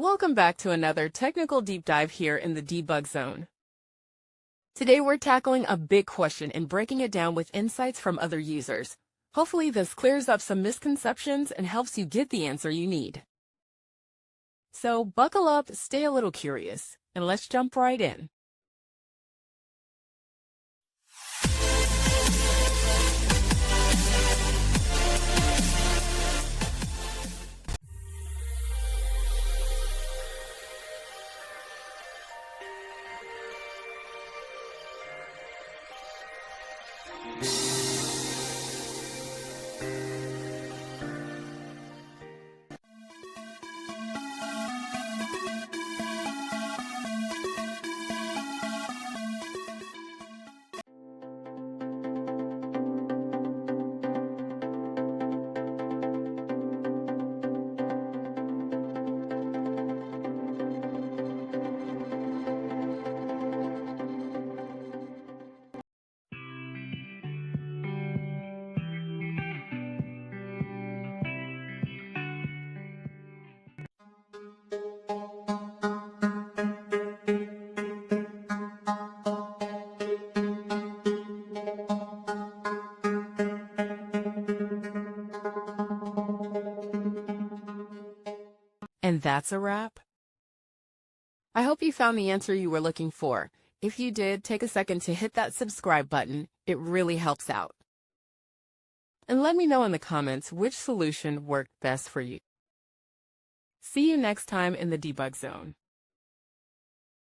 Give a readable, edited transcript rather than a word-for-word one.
Welcome back to another technical deep dive here in the debug zone. Today we're tackling a big question and breaking it down with insights from other users. Hopefully this clears up some misconceptions and helps you get the answer you need. So buckle up, stay a little curious, and let's jump right in. And that's a wrap. I hope you found the answer you were looking for. If you did, take a second to hit that subscribe button. It really helps out. And let me know in the comments which solution worked best for you. See you next time in the debug zone.